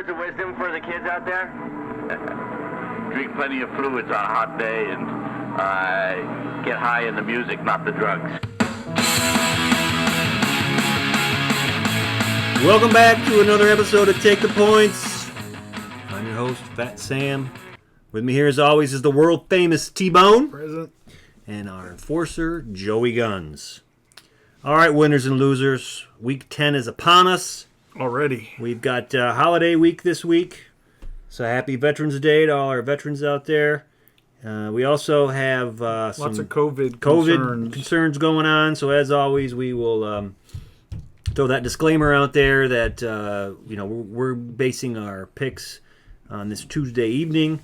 words of wisdom for the kids out there? Drink plenty of fluids on a hot day and get high in the music, not the drugs. Welcome back to another episode of Take the Points. I'm your host, Fat Sam. With me here, as always, is the world-famous T-Bone. Present. And our enforcer, Joey Guns. All right, winners and losers. Week 10 is upon us. Already. We've got holiday week this week. So happy Veterans Day to all our veterans out there. We also have lots some of COVID concerns going on. So as always, we will throw that disclaimer out there that we're basing our picks on this Tuesday evening.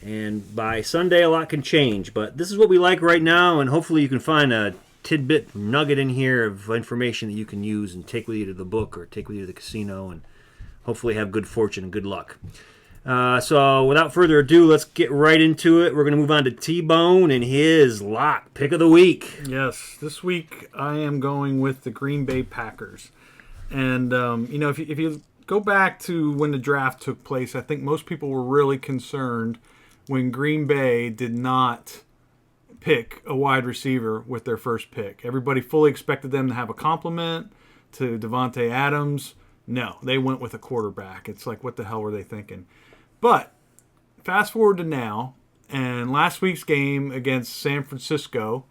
And by Sunday, a lot can change. But this is what we like right now, and hopefully you can find a tidbit nugget in here of information that you can use and take with you to the book or take with you to the casino and hopefully have good fortune and good luck. So without further ado, let's get right into it. We're going to move on to T-Bone and his lock pick of the week. Yes, this week I am going with the Green Bay Packers. And, if you go back to when the draft took place, I think most people were really concerned when Green Bay did not pick a wide receiver with their first pick. Everybody fully expected them to have a compliment to Davante Adams. No, they went with a quarterback. It's like, what the hell were they thinking? But fast forward to now, and last week's game against San Francisco,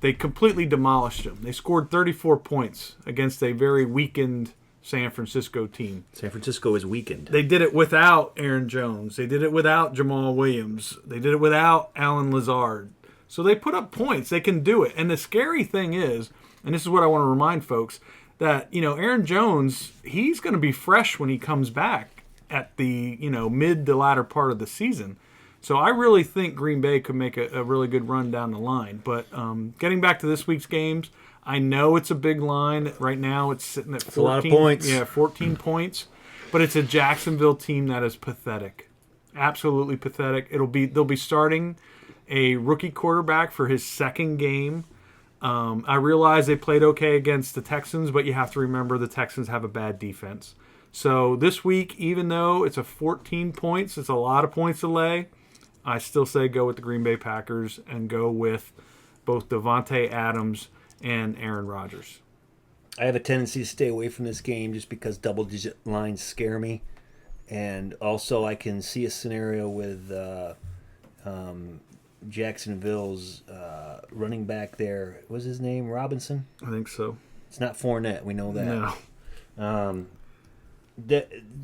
they completely demolished them. They scored 34 points against a very weakened San Francisco team. San Francisco is weakened. They did it without Aaron Jones. They did it without Jamal Williams. They did it without Allen Lazard. So they put up points. They can do it. And the scary thing is, and this is what I want to remind folks, that, Aaron Jones, he's going to be fresh when he comes back at the, mid to latter part of the season. So I really think Green Bay could make a really good run down the line. But getting back to this week's games, I know it's a big line. Right now it's sitting at 14. A lot of points. Yeah, 14 points. But it's a Jacksonville team that is pathetic. Absolutely pathetic. They'll be starting a rookie quarterback for his second game. I realize they played okay against the Texans, but you have to remember the Texans have a bad defense. So this week, even though it's a 14 points, it's a lot of points to lay, I still say go with the Green Bay Packers and go with both Davante Adams and Aaron Rodgers. I have a tendency to stay away from this game just because double-digit lines scare me. And also I can see a scenario with Jacksonville's running back there. What's his name? Robinson? I think so. It's not Fournette. We know that. No.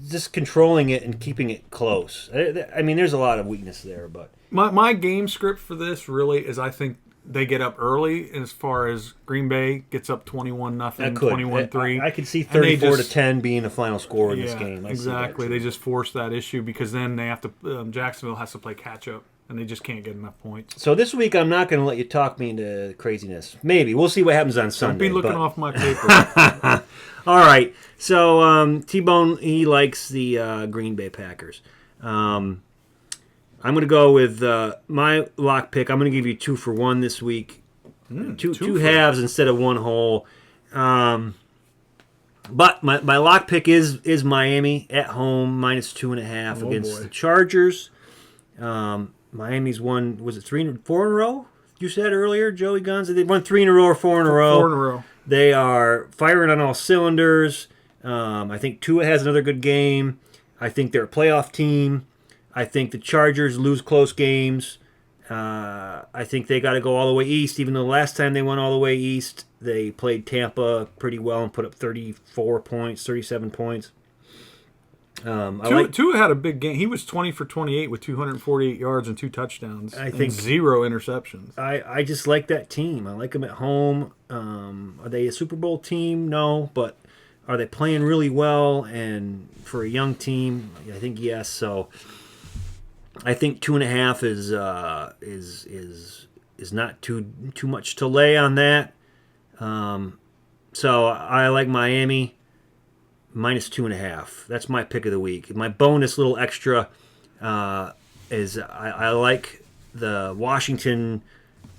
Just controlling it and keeping it close. I mean, there's a lot of weakness there, but My game script for this really is I think they get up early as far as Green Bay gets up 21-0, 21-3. I could see 34-10 being the final score in this game. Exactly. They just force that issue because then they have to Jacksonville has to play catch up and they just can't get enough points. So this week I'm not going to let you talk me into craziness. Maybe. We'll see what happens on Sunday. Don't be looking off my paper. All right. So T-Bone, he likes the Green Bay Packers. I'm going to go with my lock pick. I'm going to give you 2 for 1 this week. Two halves instead of one whole. But my lock pick is Miami at home, -2.5 against the Chargers. Miami's won, was it 4 in a row? You said earlier, Joey Guns? They won 3 in a row or 4 in a row. 4 in a row. They are firing on all cylinders. I think Tua has another good game. I think they're a playoff team. I think the Chargers lose close games. I think they got to go all the way east, even though the last time they went all the way east, they played Tampa pretty well and put up 34 points, 37 points. Tua had a big game. He was 20 for 28 with 248 yards and 2 touchdowns. I think 0 interceptions. I just like that team. I like them at home. Are they a Super Bowl team? No, but are they playing really well? And for a young team, I think yes. So I think 2.5 is not too much to lay on that. So I like Miami. -2.5. That's my pick of the week. My bonus little extra is I like the Washington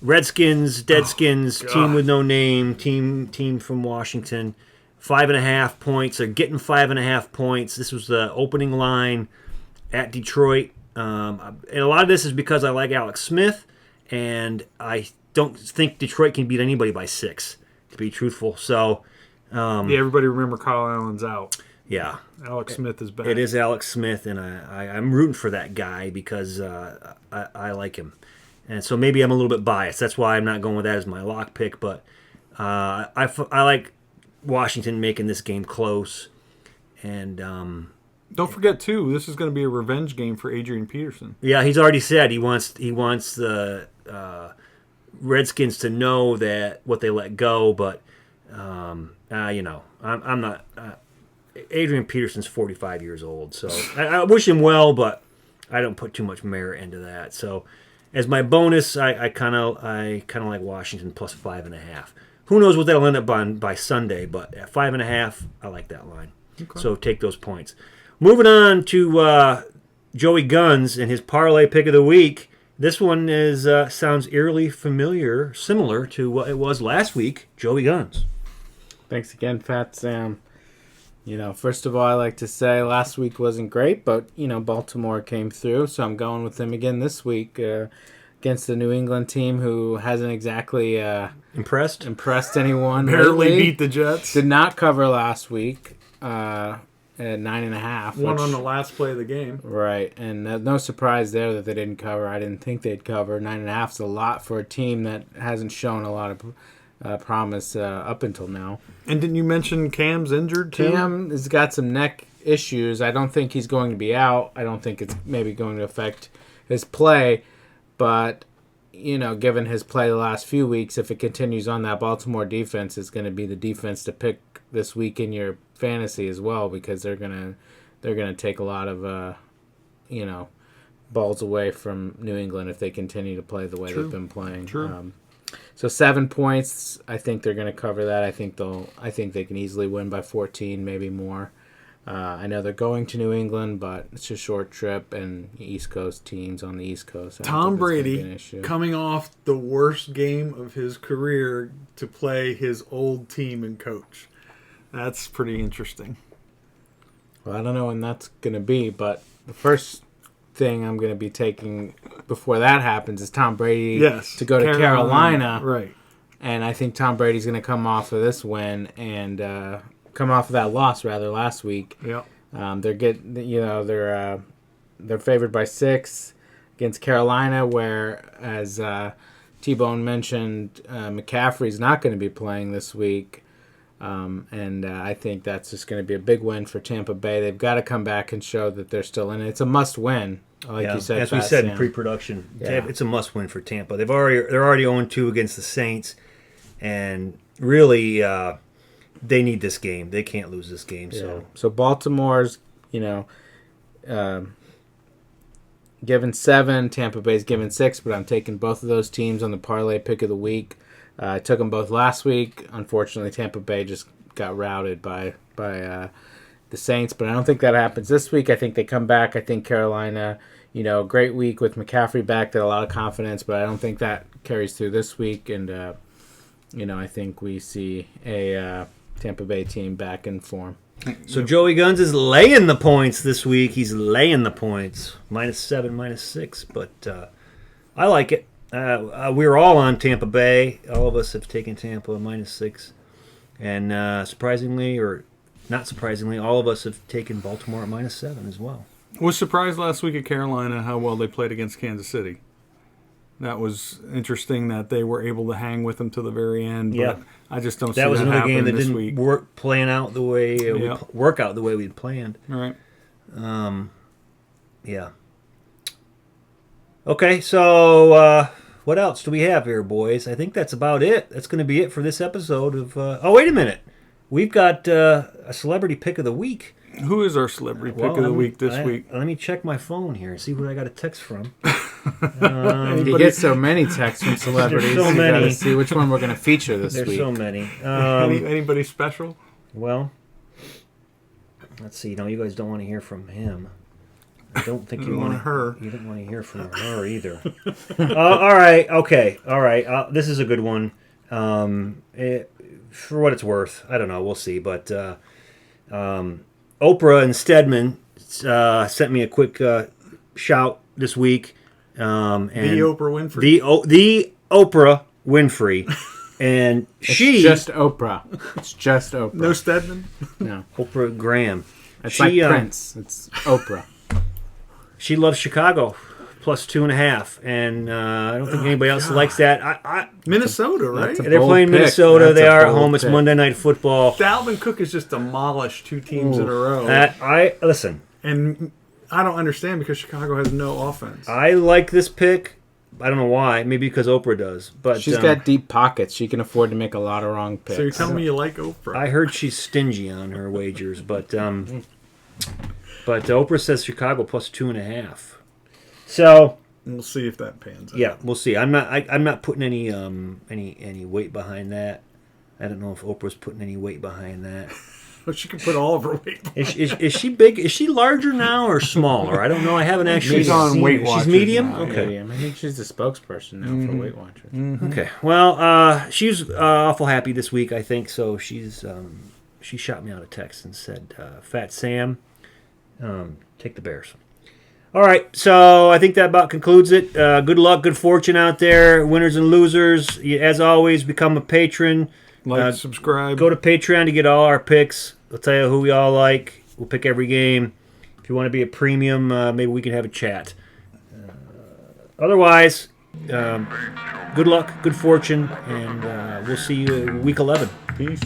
Redskins, Deadskins, team with no name, team from Washington. 5.5 points. They're getting 5.5 points. This was the opening line at Detroit. And a lot of this is because I like Alex Smith, and I don't think Detroit can beat anybody by 6, to be truthful. So, everybody remember Kyle Allen's out. yeah. Alex Smith is back. It is Alex Smith, and I'm rooting for that guy because I like him. And so maybe I'm a little bit biased. That's why I'm not going with that as my lock pick. But I like Washington making this game close. And Don't forget, too, this is going to be a revenge game for Adrian Peterson. yeah, he's already said he wants the Redskins to know that what they let go. But I'm not. Adrian Peterson's 45 years old, so I wish him well, but I don't put too much merit into that. So, as my bonus, I kind of like Washington plus 5.5. Who knows what that'll end up on by Sunday? But at 5.5, I like that line. Okay. So take those points. Moving on to Joey Guns and his parlay pick of the week. This one is sounds eerily similar to what it was last week. Joey Guns. Thanks again, Fat Sam. First of all, I like to say last week wasn't great, but, Baltimore came through, so I'm going with them again this week against the New England team who hasn't exactly impressed anyone. Barely lately. beat the Jets. Did not cover last week at 9.5. One on the last play of the game. Right, and no surprise there that they didn't cover. I didn't think they'd cover. 9.5 is a lot for a team that hasn't shown a lot of promise up until now. And didn't you mention Cam's injured too? Cam has got some neck issues. I don't think he's going to be out. I don't think it's maybe going to affect his play. But, given his play the last few weeks, if it continues on, that Baltimore defense is going to be the defense to pick this week in your fantasy as well, because they're gonna take a lot of balls away from New England if they continue to play the way they've been playing. True. So 7 points, I think they're going to cover that. I think they can easily win by 14, maybe more. I know they're going to New England, but it's a short trip, and East Coast teams on the East Coast. Tom Brady coming off the worst game of his career to play his old team and coach. That's pretty interesting. Well, I don't know when that's going to be, but the first thing I'm going to be taking before that happens is Tom Brady to go to Carolina. Right. And I think Tom Brady's going to come off of this win and come off of that loss rather last week. Yeah. They're favored by 6 against Carolina, where as T-Bone mentioned, McCaffrey's not going to be playing this week. And I think that's just going to be a big win for Tampa Bay. They've got to come back and show that they're still in it. It's a must-win, like you said. As we said in pre-production, it's a must-win for Tampa. They're already 0-2 against the Saints, and really they need this game. They can't lose this game. Yeah. So Baltimore's, given 7, Tampa Bay's given 6, but I'm taking both of those teams on the parlay pick of the week. I took them both last week. Unfortunately, Tampa Bay just got routed by the Saints, but I don't think that happens this week. I think they come back. I think Carolina, great week with McCaffrey back. They had a lot of confidence, but I don't think that carries through this week. And, I think we see a Tampa Bay team back in form. So Joey Guns is laying the points this week. He's laying the points. -7, -6, but I like it. We're all on Tampa Bay. All of us have taken Tampa -6. And surprisingly, or not surprisingly, all of us have taken Baltimore at -7 as well. Was surprised last week at Carolina how well they played against Kansas City. That was interesting that they were able to hang with them to the very end. But yeah. I just don't see that was that another game that this didn't week. work out the way we'd planned. All right. Yeah. Okay, so what else do we have here, boys? I think that's about it. That's going to be it for this episode of... oh, wait a minute. We've got a celebrity pick of the week. Who is our celebrity pick of the week this week? Let me check my phone here and see what I got a text from. You get so many texts from celebrities. There's so many. You gotta see which one we're going to feature this week. There's so many. Anybody special? Well, let's see. No, you guys don't want to hear from him. I don't think you want her. You don't want to hear from her either. All right. Okay. All right. This is a good one. for what it's worth. I don't know. We'll see. But Oprah and Stedman sent me a quick shout this week. And The Oprah Winfrey. The Oprah Winfrey. And It's just Oprah. It's just Oprah. No Stedman? No. Oprah Graham. It's like Prince. It's Oprah. She loves Chicago plus 2.5, and I don't think anybody else likes that. Minnesota, right? That's a They're bold playing pick. Minnesota. That's They a are at bold home. It's pick. Monday Night Football. Dalvin Cook has just demolished 2 teams in a row. Listen. And I don't understand because Chicago has no offense. I like this pick. I don't know why. Maybe because Oprah does. But She's got deep pockets. She can afford to make a lot of wrong picks. So you're telling me you like Oprah? I heard she's stingy on her wagers. But Oprah says Chicago plus 2.5. So We'll see if that pans out. yeah, we'll see. I'm not putting any weight behind that. I don't know if Oprah's putting any weight behind that. But she can put all of her weight. Is she big? Is she larger now or smaller? I don't know. I haven't actually She's on seen Weight her. Watchers She's medium. now, Okay. Medium. I think she's the spokesperson now for Weight Watchers. Okay. Well, she's awful happy this week. I think so. She shot me out a text and said, "Fat Sam, take the Bears." All right. So I think that about concludes it. Good luck, good fortune out there, winners and losers. As always, become a patron. Subscribe. Go to Patreon to get all our picks. I'll tell you who we all like. We'll pick every game. If you want to be a premium, maybe we can have a chat. Otherwise, good luck, good fortune, and we'll see you week 11. Peace.